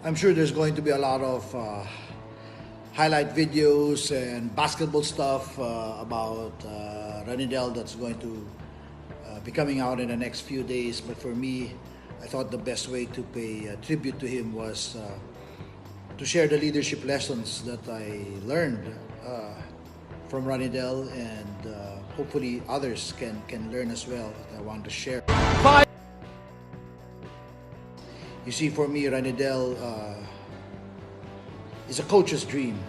I'm sure there's going to be a lot of highlight videos and basketball stuff about Ranidel that's going to be coming out in the next few days. But for me, I thought the best way to pay tribute to him was to share the leadership lessons that I learned from Ranidel, and hopefully others can learn as well that I want to share. You see, for me, Ranidel is a coach's dream.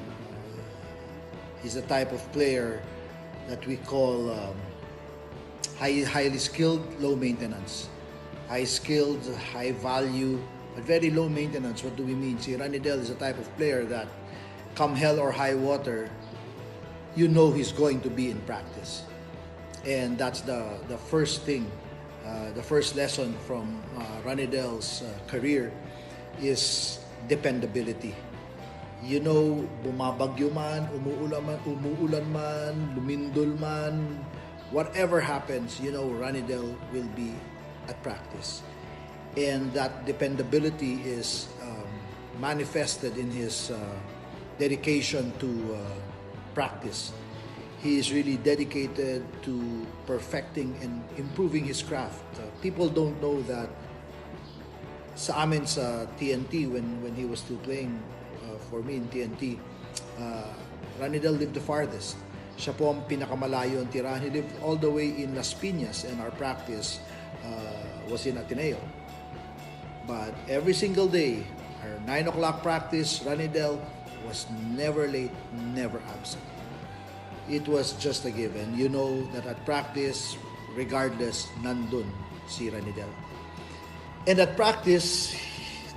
He's the type of player that we call highly skilled, low maintenance. High skilled, high value, but very low maintenance. What do we mean? See, Ranidel is the type of player that come hell or high water, you know he's going to be in practice. And that's the first thing, the first lesson from Ranidel's career is dependability. You know, bumabagyo man, umuulan man, lumindol man, whatever happens, you know Ranidel will be at practice. And that dependability is manifested in his dedication to practice. He is really dedicated to perfecting and improving his craft. People don't know that sa amin sa TNT, when he was still playing for me in TNT, Ranidel lived the farthest. Siya po ang pinakamalayo ang tirahan. He lived all the way in Las Piñas, and our practice was in Ateneo. But every single day, our 9 o'clock practice, Ranidel was never late, never absent. It was just a given. You know that at practice, regardless, nandun si Ranidel. And at practice,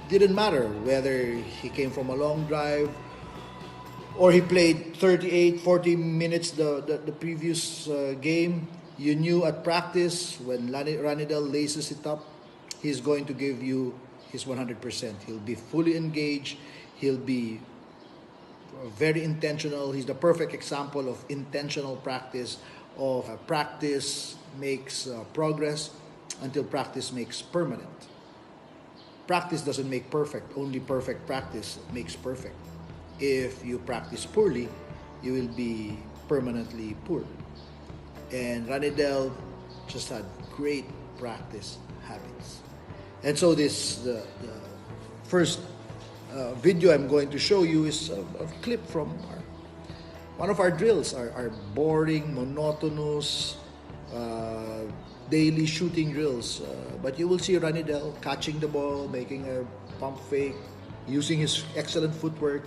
didn't matter whether he came from a long drive or he played 38, 40 minutes the previous game. You knew at practice when Ranidel laces it up, he's going to give you his 100%. He'll be fully engaged. He'll be very intentional. He's the perfect example of intentional practice, of practice makes progress until practice makes permanent. Practice doesn't make perfect, only perfect practice makes perfect. If you practice poorly, you will be permanently poor. And Ranidel just had great practice habits. And so the first video I'm going to show you is a clip from one of our drills, our boring, monotonous, daily shooting drills. But you will see Ranidel catching the ball, making a pump fake, using his excellent footwork,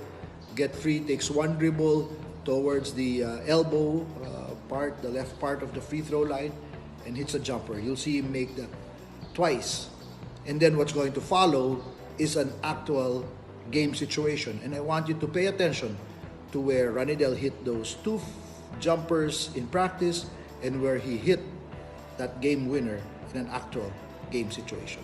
get free, takes one dribble towards the elbow part, the left part of the free throw line, and hits a jumper. You'll see him make that twice. And then what's going to follow is an actual game situation. And I want you to pay attention to where Ranidel hit those two jumpers in practice and where he hit that game winner in an actual game situation.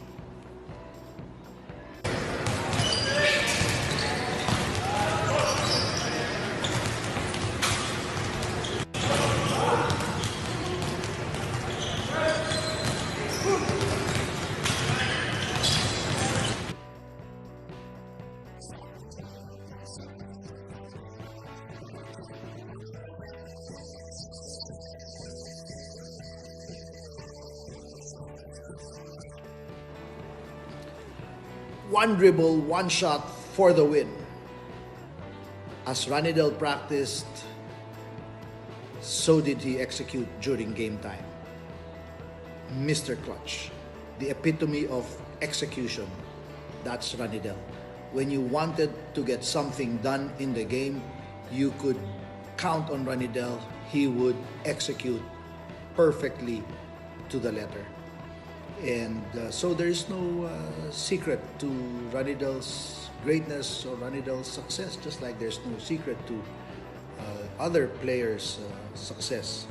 One dribble, one shot for the win. As Ranidel practiced, so did he execute during game time. Mr. Clutch, the epitome of execution. That's Ranidel. When you wanted to get something done in the game, you could count on Ranidel. He would execute perfectly to the letter. And so there is no secret to Ranidel's greatness or Ranidel's success, just like there's no secret to other players' success.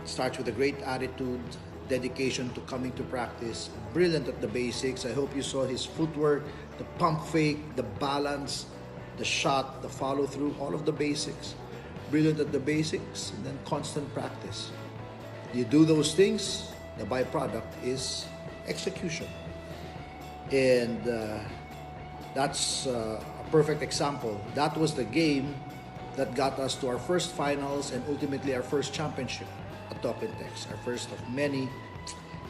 Starts with a great attitude, dedication to coming to practice, brilliant at the basics. I hope you saw his footwork, the pump fake, the balance, the shot, the follow through, all of the basics. Brilliant at the basics, and then constant practice. You do those things, the byproduct is execution. And That's a perfect example. That was the game that got us to our first finals and ultimately our first championship at Top Intex, our first of many.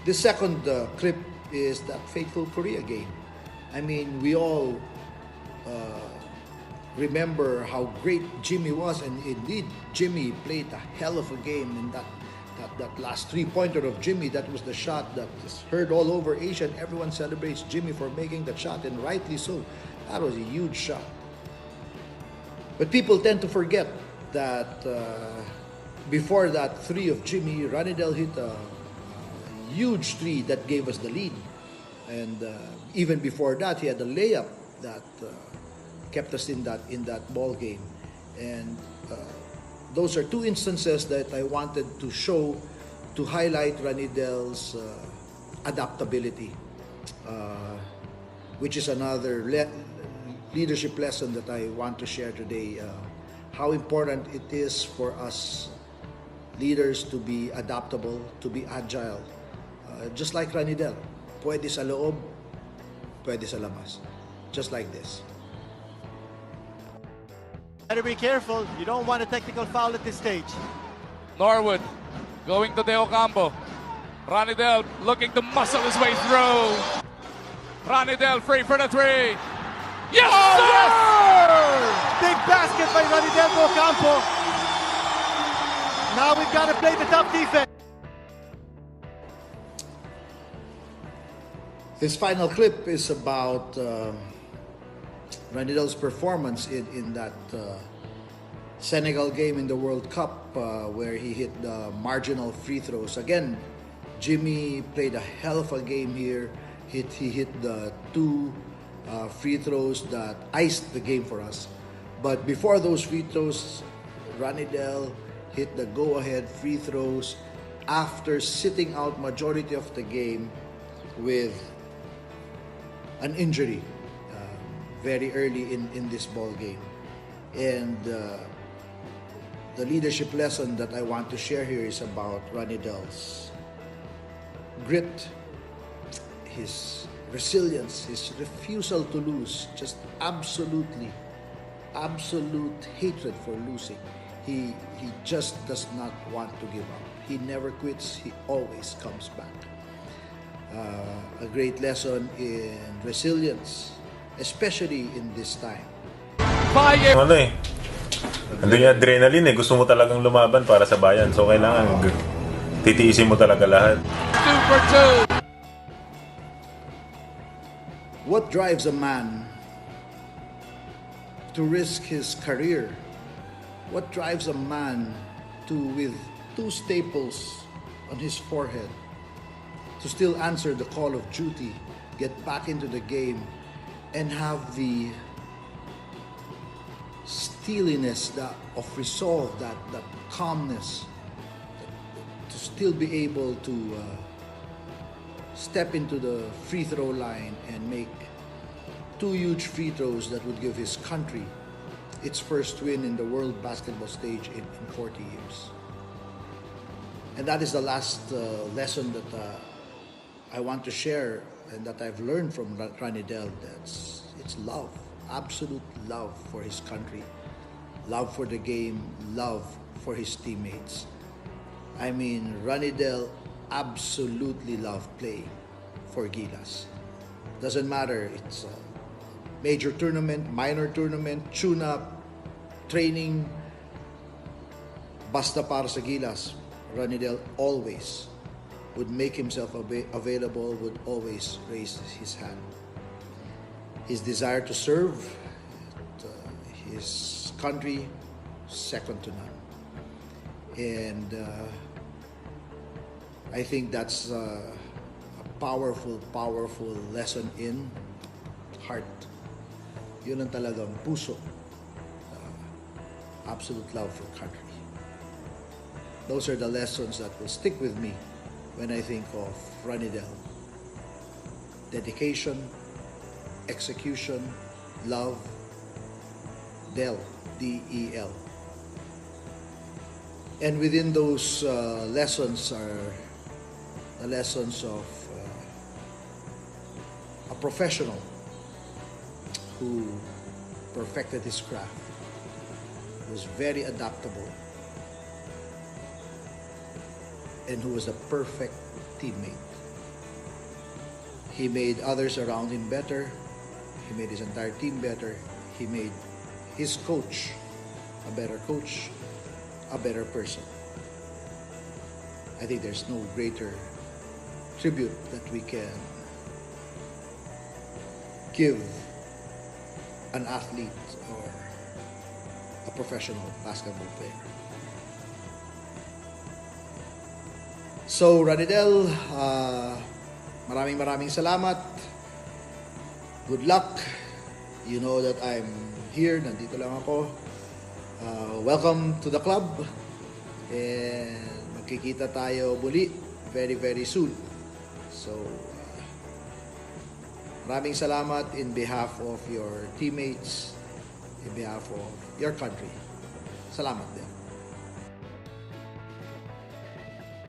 The second clip is that fateful Korea game. I mean, we all remember how great Jimmy was, and indeed, Jimmy played a hell of a game in that last three-pointer of Jimmy. That was the shot that is heard all over Asia, and everyone celebrates Jimmy for making that shot, and rightly so. That was a huge shot. But people tend to forget that before that three of Jimmy, Ranidel hit a huge three that gave us the lead. And even before that, he had a layup that kept us in that ball game. And those are two instances that I wanted to show to highlight Ranidel's adaptability, which is another leadership lesson that I want to share today. How important it is for us leaders to be adaptable, to be agile. Just like Ranidel, pwede sa loob, pwede sa labas. Just like this. Better be careful. You don't want a technical foul at this stage. Norwood going to De Ocampo. Ranidel looking to muscle his way through. Ranidel free for the three. Yes, sir! Yes! Big basket by Ranidel De Ocampo. Now we've got to play the tough defense. This final clip is about Ranidel's performance in that Senegal game in the World Cup where he hit the marginal free throws. Again, Jimmy played a hell of a game here. He hit the two free throws that iced the game for us. But before those free throws, Ranidel hit the go-ahead free throws after sitting out majority of the game with an injury very early in this ball game. And the leadership lesson that I want to share here is about Ranidel's grit, his resilience, his refusal to lose, just absolute hatred for losing. He just does not want to give up. He never quits. He always comes back. A great lesson in resilience, especially in this time. Ano eh, andun yung adrenaline eh. Gusto mo talagang lumaban para sa bayan. So kailangan titiisin mo talaga lahat. 2 for 2. What drives a man to risk his career? What drives a man to, with two staples on his forehead, to still answer the call of duty, get back into the game, and have the steeliness of resolve, that calmness, to still be able to step into the free throw line and make two huge free throws that would give his country its first win in the world basketball stage in 40 years. And that is the last lesson that I want to share and that I've learned from Ranidel. It's love, absolute love for his country, love for the game, love for his teammates. I mean, Ranidel absolutely loved playing for Gilas. Doesn't matter, it's a major tournament, minor tournament, tune-up, training, basta para sa Gilas. Ranidel always would make himself available, would always raise his hand. His desire to serve his country, second to none. And I think that's a powerful lesson in heart. Yun ang talagang puso. Absolute love for country. Those are the lessons that will stick with me when I think of Ranidel. Dedication, execution, love, Del, D-E-L. And within those lessons are the lessons of a professional who perfected his craft, was very adaptable, and who was a perfect teammate. He made others around him better. He made his entire team better. He made his coach, a better person. I think there's no greater tribute that we can give an athlete or a professional basketball player. So, Ranidel, maraming salamat. Good luck. You know that I'm here. Nandito lang ako. Welcome to the club. And magkikita tayo muli very soon. So, maraming salamat in behalf of your teammates, in behalf of your country. Salamat din.